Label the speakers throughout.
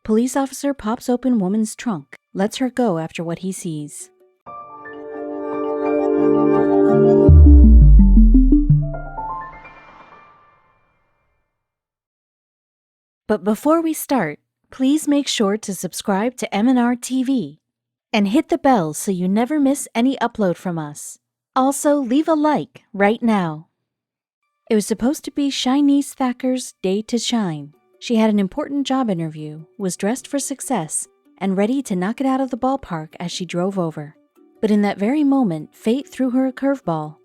Speaker 1: Police officer pops open woman's trunk, lets her go after what he sees. But before we start, please make sure to subscribe to M&R TV and hit the bell so you never miss any upload from us. Also, leave a like right now. It was supposed to be Chy-Niece Thacker's day to shine. She had an important job interview, was dressed for success, and ready to knock it out of the ballpark as she drove over. But in that very moment, fate threw her a curveball.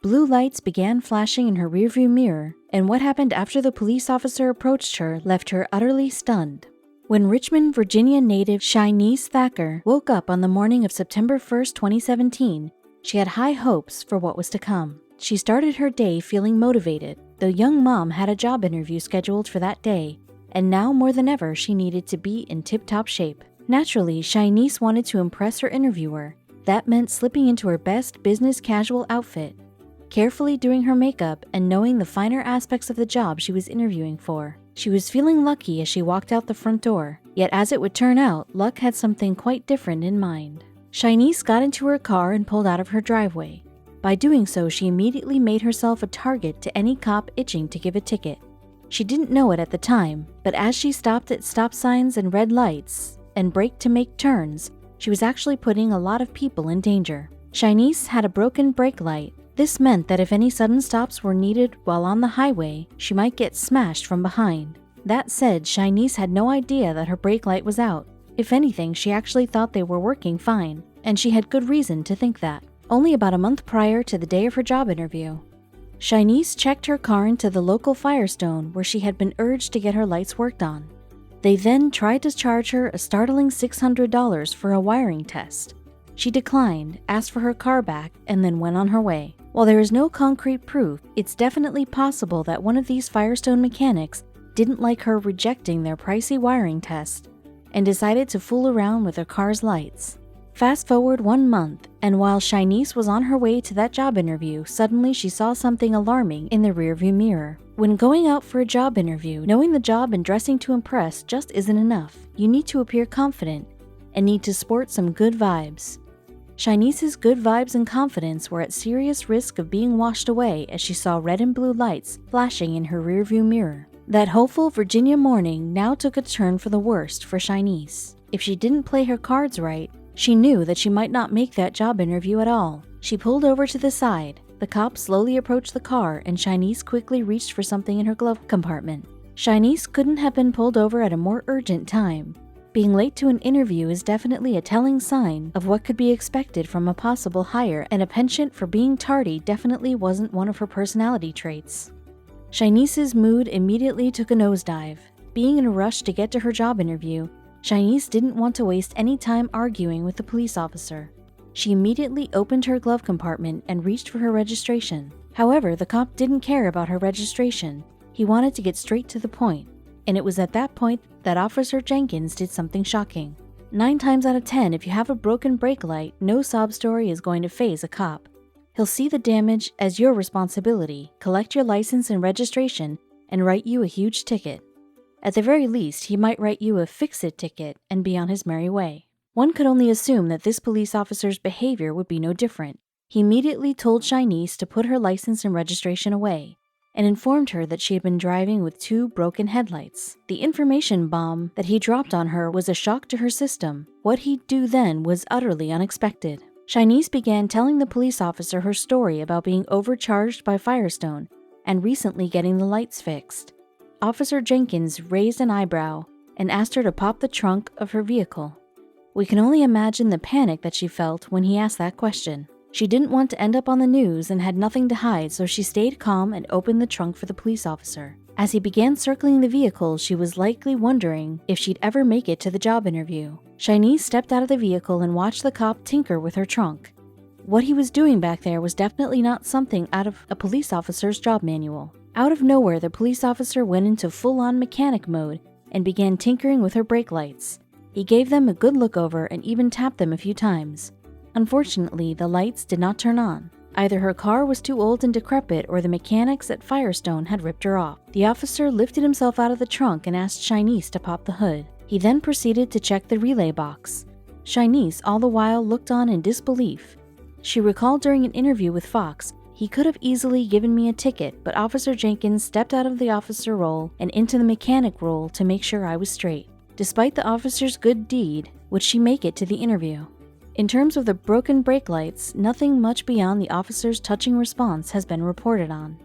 Speaker 1: Blue lights began flashing in her rearview mirror, and what happened after the police officer approached her left her utterly stunned. When Richmond, Virginia native Chy-Niece Thacker woke up on the morning of September 1st, 2017, she had high hopes for what was to come. She started her day feeling motivated. The young mom had a job interview scheduled for that day, and now more than ever she needed to be in tip-top shape. Naturally, Chy-Niece wanted to impress her interviewer. That meant slipping into her best business casual outfit, carefully doing her makeup, and knowing the finer aspects of the job she was interviewing for. She was feeling lucky as she walked out the front door, yet as it would turn out, luck had something quite different in mind. Chy-Niece got into her car and pulled out of her driveway. By doing so, she immediately made herself a target to any cop itching to give a ticket. She didn't know it at the time, but as she stopped at stop signs and red lights and braked to make turns, she was actually putting a lot of people in danger. Chy-Niece had a broken brake light. This meant that if any sudden stops were needed while on the highway, she might get smashed from behind. That said, Chy-Niece had no idea that her brake light was out. If anything, she actually thought they were working fine, and she had good reason to think that. Only about a month prior to the day of her job interview, Chy-Niece checked her car into the local Firestone where she had been urged to get her lights worked on. They then tried to charge her a startling $600 for a wiring test. She declined, asked for her car back, and then went on her way. While there is no concrete proof, it's definitely possible that one of these Firestone mechanics didn't like her rejecting their pricey wiring test and decided to fool around with her car's lights. Fast forward 1 month, and while Chy-Niece was on her way to that job interview, suddenly she saw something alarming in the rearview mirror. When going out for a job interview, knowing the job and dressing to impress just isn't enough. You need to appear confident and need to sport some good vibes. Chy-Niece's good vibes and confidence were at serious risk of being washed away as she saw red and blue lights flashing in her rearview mirror. That hopeful Virginia morning now took a turn for the worst for Chy-Niece. If she didn't play her cards right, she knew that she might not make that job interview at all. She pulled over to the side. The cop slowly approached the car, and Chy-Niece quickly reached for something in her glove compartment. Chy-Niece couldn't have been pulled over at a more urgent time. Being late to an interview is definitely a telling sign of what could be expected from a possible hire, and a penchant for being tardy definitely wasn't one of her personality traits. Chy-Niece's mood immediately took a nosedive. Being in a rush to get to her job interview, Chy-Niece didn't want to waste any time arguing with the police officer. She immediately opened her glove compartment and reached for her registration. However, the cop didn't care about her registration. He wanted to get straight to the point, and it was at that point that Officer Jenkins did something shocking. 9 times out of 10, if you have a broken brake light, no sob story is going to faze a cop. He'll see the damage as your responsibility, collect your license and registration, and write you a huge ticket. At the very least, he might write you a fix-it ticket and be on his merry way. One could only assume that this police officer's behavior would be no different. He immediately told Chy-Niece to put her license and registration away, and informed her that she had been driving with 2 broken headlights. The information bomb that he dropped on her was a shock to her system. What he'd do then was utterly unexpected. Chy-Niece began telling the police officer her story about being overcharged by Firestone and recently getting the lights fixed. Officer Jenkins raised an eyebrow and asked her to pop the trunk of her vehicle. We can only imagine the panic that she felt when he asked that question. She didn't want to end up on the news and had nothing to hide, so she stayed calm and opened the trunk for the police officer. As he began circling the vehicle, she was likely wondering if she'd ever make it to the job interview. Chy-Niece stepped out of the vehicle and watched the cop tinker with her trunk. What he was doing back there was definitely not something out of a police officer's job manual. Out of nowhere, the police officer went into full-on mechanic mode and began tinkering with her brake lights. He gave them a good look over and even tapped them a few times. Unfortunately, the lights did not turn on. Either her car was too old and decrepit, or the mechanics at Firestone had ripped her off. The officer lifted himself out of the trunk and asked Chy-Niece to pop the hood. He then proceeded to check the relay box. Chy-Niece all the while looked on in disbelief. She recalled during an interview with Fox, "He could have easily given me a ticket, but Officer Jenkins stepped out of the officer role and into the mechanic role to make sure I was straight." Despite the officer's good deed, would she make it to the interview? In terms of the broken brake lights, nothing much beyond the officer's touching response has been reported on.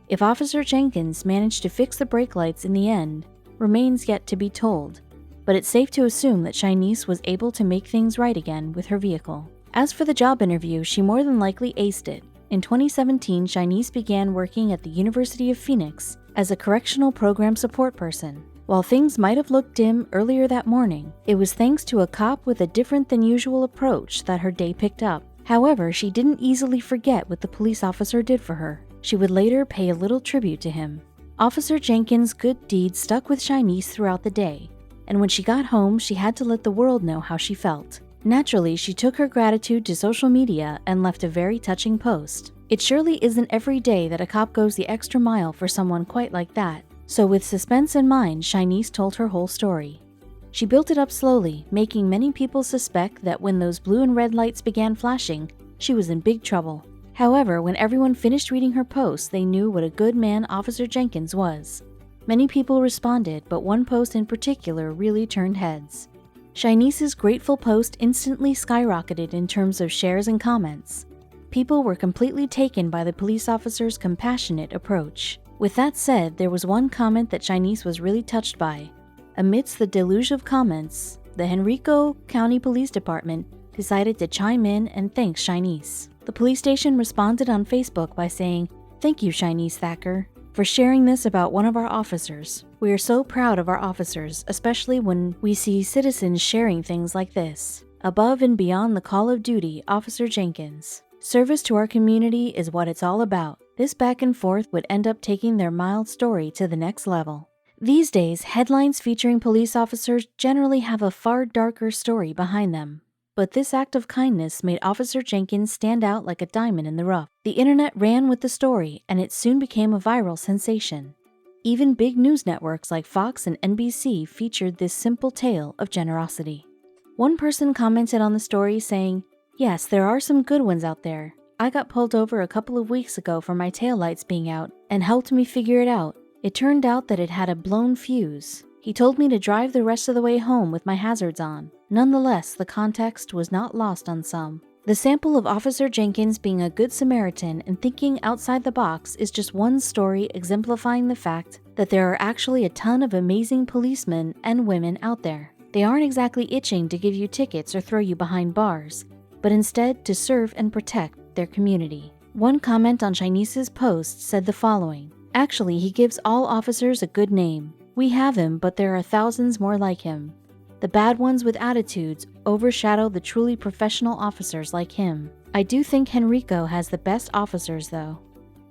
Speaker 1: If Officer Jenkins managed to fix the brake lights in the end remains yet to be told, but it's safe to assume that Chy-Niece was able to make things right again with her vehicle. As for the job interview, she more than likely aced it. In 2017, Chy-Niece began working at the University of Phoenix as a correctional program support person. While things might have looked dim earlier that morning, it was thanks to a cop with a different than usual approach that her day picked up. However, she didn't easily forget what the police officer did for her. She would later pay a little tribute to him. Officer Jenkins' good deed stuck with Chy-Niece throughout the day, and when she got home, she had to let the world know how she felt. Naturally, she took her gratitude to social media and left a very touching post. It surely isn't every day that a cop goes the extra mile for someone quite like that. So with suspense in mind, Chy-Niece told her whole story. She built it up slowly, making many people suspect that when those blue and red lights began flashing, she was in big trouble. However, when everyone finished reading her post, they knew what a good man Officer Jenkins was. Many people responded, but one post in particular really turned heads. Chy-Niece's grateful post instantly skyrocketed in terms of shares and comments. People were completely taken by the police officer's compassionate approach. With that said, there was one comment that Chy-Niece was really touched by. Amidst the deluge of comments, the Henrico County Police Department decided to chime in and thank Chy-Niece. The police station responded on Facebook by saying, "Thank you, Chy-Niece Thacker, for sharing this about one of our officers. We are so proud of our officers, especially when we see citizens sharing things like this. Above and beyond the call of duty, Officer Jenkins. Service to our community is what it's all about." This back and forth would end up taking their mild story to the next level. These days, headlines featuring police officers generally have a far darker story behind them. But this act of kindness made Officer Jenkins stand out like a diamond in the rough. The internet ran with the story, and it soon became a viral sensation. Even big news networks like Fox and NBC featured this simple tale of generosity. One person commented on the story saying, "Yes, there are some good ones out there. I got pulled over a couple of weeks ago for my taillights being out and helped me figure it out. It turned out that it had a blown fuse. He told me to drive the rest of the way home with my hazards on." Nonetheless, the context was not lost on some. The sample of Officer Jenkins being a good Samaritan and thinking outside the box is just one story exemplifying the fact that there are actually a ton of amazing policemen and women out there. They aren't exactly itching to give you tickets or throw you behind bars, but instead to serve and protect their community. One comment on Chy-Niece's post said the following, "Actually, he gives all officers a good name. We have him, but there are thousands more like him. The bad ones with attitudes overshadow the truly professional officers like him. I do think Henrico has the best officers though."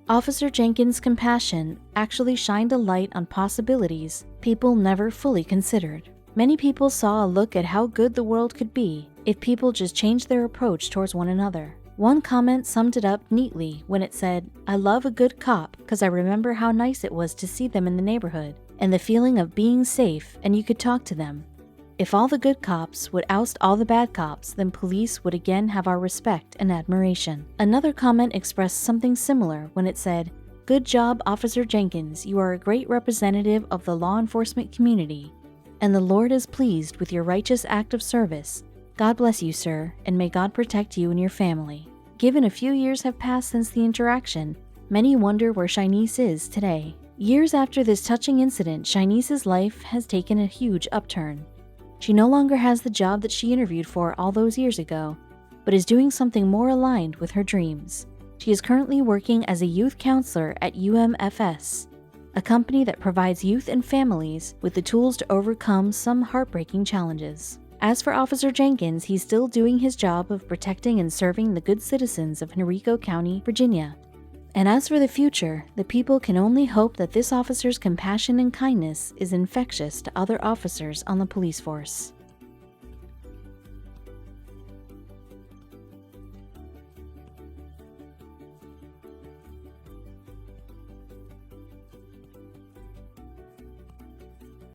Speaker 1: Officer Jenkins' compassion actually shined a light on possibilities people never fully considered. Many people saw a look at how good the world could be if people just changed their approach towards one another. One comment summed it up neatly when it said, "I love a good cop because I remember how nice it was to see them in the neighborhood and the feeling of being safe and you could talk to them. If all the good cops would oust all the bad cops, then police would again have our respect and admiration." Another comment expressed something similar when it said, "Good job, Officer Jenkins. You are a great representative of the law enforcement community, and the Lord is pleased with your righteous act of service. God bless you, sir, and may God protect you and your family." Given a few years have passed since the interaction, many wonder where Chy-Niece is today. Years after this touching incident, Chy-Niece's life has taken a huge upturn. She no longer has the job that she interviewed for all those years ago, but is doing something more aligned with her dreams. She is currently working as a youth counselor at UMFS, a company that provides youth and families with the tools to overcome some heartbreaking challenges. As for Officer Jenkins, he's still doing his job of protecting and serving the good citizens of Henrico County, Virginia. And as for the future, the people can only hope that this officer's compassion and kindness is infectious to other officers on the police force.